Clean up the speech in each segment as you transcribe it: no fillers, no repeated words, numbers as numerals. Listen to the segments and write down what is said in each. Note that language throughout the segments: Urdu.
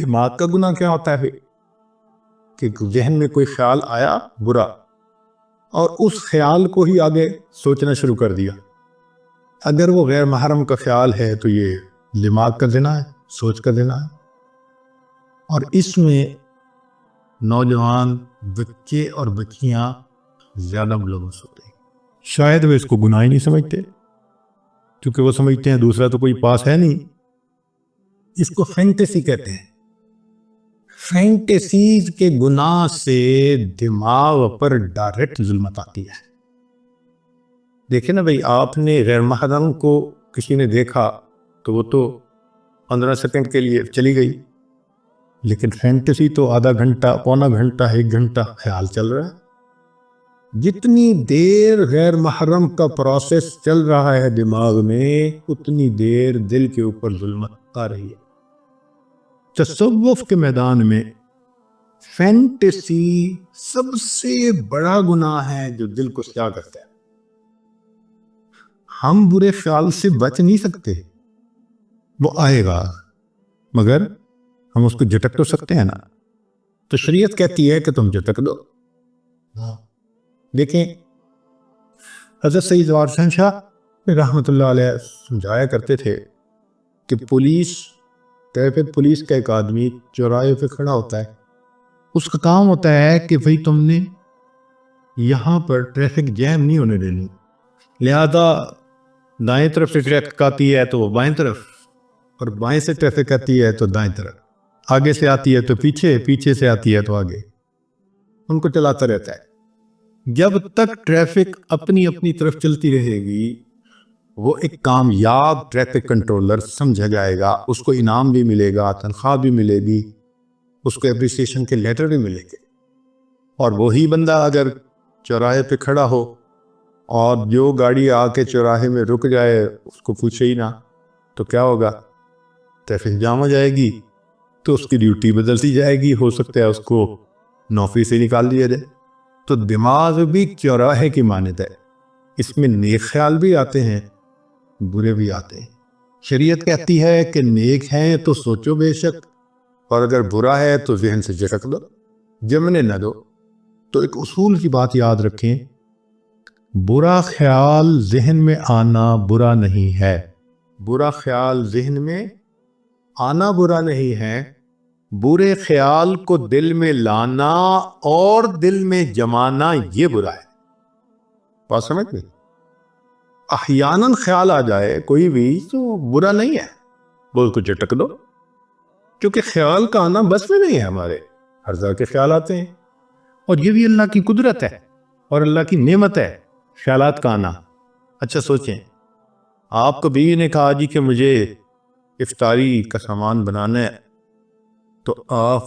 دماغ کا گناہ کیا ہوتا ہے کہ ذہن میں کوئی خیال آیا برا اور اس خیال کو ہی آگے سوچنا شروع کر دیا. اگر وہ غیر محرم کا خیال ہے تو یہ دماغ کا زنا ہے، سوچ کا زنا ہے. اور اس میں نوجوان بچے اور بچیاں زیادہ ملوث ہوتے ہیں. شاید وہ اس کو گناہ ہی نہیں سمجھتے کیونکہ وہ سمجھتے ہیں دوسرا تو کوئی پاس ہے نہیں. اس کو فینٹیسی کہتے ہیں. فینٹیسیز کے گناہ سے دماغ پر ڈائریکٹ ظلمت آتی ہے. دیکھیں نا بھئی، آپ نے غیر محرم کو کسی نے دیکھا تو وہ تو 15 سیکنڈ کے لیے چلی گئی، لیکن فینٹیسی تو آدھا گھنٹہ، پونا گھنٹہ، 1 گھنٹہ خیال چل رہا ہے. جتنی دیر غیر محرم کا پروسیس چل رہا ہے دماغ میں، اتنی دیر دل کے اوپر ظلمت آ رہی ہے. تصوف کے میدان میں فینٹیسی سب سے بڑا گناہ ہے جو دل کو سیاہ کرتا ہے. ہم برے خیال سے بچ نہیں سکتے، وہ آئے گا مگر ہم اس کو جھٹک تو سکتے ہیں نا. تو شریعت کہتی ہے کہ تم جھٹک دو. دیکھیں، حضرت سید جوار حسین شاہ رحمۃ اللہ علیہ سمجھایا کرتے تھے کہ ٹریفک پولیس کا ایک آدمی چوراہے پہ کھڑا ہوتا ہے. اس کا کام ہوتا ہے کہ بھئی تم نے یہاں پر ٹریفک جیم نہیں ہونے دینی، لہذا دائیں طرف سے ٹریفک آتی ہے تو وہ بائیں طرف، اور بائیں سے ٹریفک آتی ہے تو دائیں طرف، آگے سے آتی ہے تو پیچھے، پیچھے سے آتی ہے تو آگے، ان کو چلاتا رہتا ہے. جب تک ٹریفک اپنی اپنی طرف چلتی رہے گی وہ ایک کامیاب ٹریفک کنٹرولر سمجھا جائے گا. اس کو انعام بھی ملے گا، تنخواہ بھی ملے گی، اس کو اپریسیشن کے لیٹر بھی ملے گے. اور وہی بندہ اگر چوراہے پہ کھڑا ہو اور جو گاڑی آ کے چوراہے میں رک جائے اس کو پوچھے ہی نہ تو کیا ہوگا؟ ٹریفک جام ہو جائے گی، تو اس کی ڈیوٹی بدلتی جائے گی، ہو سکتا ہے اس کو نوکری سے نکال دیا جائے. تو دماغ بھی چوراہے کی مانند ہے، اس میں نیک خیال بھی آتے ہیں، برے بھی آتے ہیں. شریعت کہتی ہے کہ نیک ہیں تو سوچو بے شک، اور اگر برا ہے تو ذہن سے جھٹک دو، جمنے نہ دو. تو ایک اصول کی بات یاد رکھیں، برا خیال ذہن میں آنا برا نہیں ہے. برا خیال ذہن میں آنا برا نہیں ہے، برے خیال کو دل میں لانا اور دل میں جمانا یہ برا ہے. بات سمجھ گئے؟ احیاناً خیال آ جائے کوئی بھی تو برا نہیں ہے، وہ اس کو جھٹک دو، کیونکہ خیال کا آنا بس میں نہیں ہے. ہمارے ہر طرح کے خیال آتے ہیں، اور یہ بھی اللہ کی قدرت ہے اور اللہ کی نعمت ہے خیالات کا آنا. اچھا سوچیں، آپ کو بیوی نے کہا جی کہ مجھے افطاری کا سامان بنانا ہے، تو آپ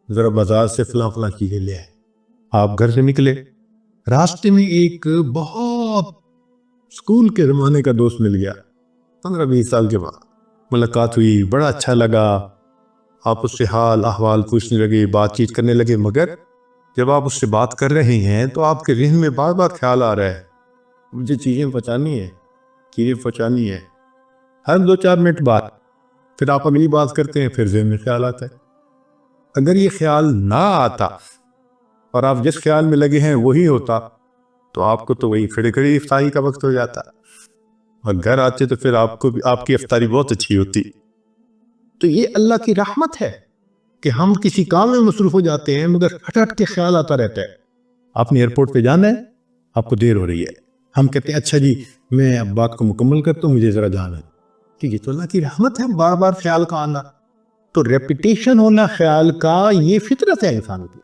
ذرا بازار سے فلاں فلاں چیزیں لے آئے. آپ گھر سے نکلے، راستے میں ایک بہت اسکول کے زمانے کا دوست مل گیا. 15-20 سال کے بعد ملاقات ہوئی، بڑا اچھا لگا، آپ اس سے حال احوال پوچھنے لگے، بات چیت کرنے لگے. مگر جب آپ اس سے بات کر رہے ہیں تو آپ کے ذہن میں بار بار خیال آ رہا ہے مجھے چیزیں پہنچانی ہے، چیزیں پہنچانی ہے. ہر 2-4 منٹ بعد پھر آپ اگلی بات کرتے ہیں، پھر ذہن میں خیال آتا ہے. اگر یہ خیال نہ آتا اور آپ جس خیال میں لگے ہیں وہی ہوتا تو آپ کو تو وہی کھڑے کھڑے افطاری کا وقت ہو جاتا، اور گھر آتے تو پھر آپ کو بھی آپ کی افطاری بہت اچھی ہوتی. تو یہ اللہ کی رحمت ہے کہ ہم کسی کام میں مصروف ہو جاتے ہیں مگر ہٹ ہٹ کے خیال آتا رہتا ہے. آپ نے ایئرپورٹ پہ جانا ہے، آپ کو دیر ہو رہی ہے، ہم کہتے ہیں اچھا جی میں اب بات کو مکمل کرتا ہوں، مجھے ذرا جانا ہے. ٹھیک ہے، تو اللہ کی رحمت ہے بار بار خیال کا آنا. تو ریپیٹیشن ہونا خیال کا یہ فطرت ہے انسان کی.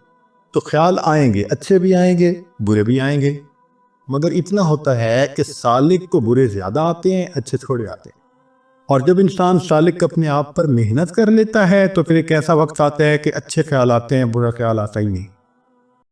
تو خیال آئیں گے، اچھے بھی آئیں گے، برے بھی آئیں گے، مگر اتنا ہوتا ہے کہ سالک کو برے زیادہ آتے ہیں، اچھے تھوڑے آتے ہیں. اور جب انسان سالک اپنے آپ پر محنت کر لیتا ہے تو پھر ایک ایسا وقت آتا ہے کہ اچھے خیال آتے ہیں، برا خیال آتا ہی نہیں.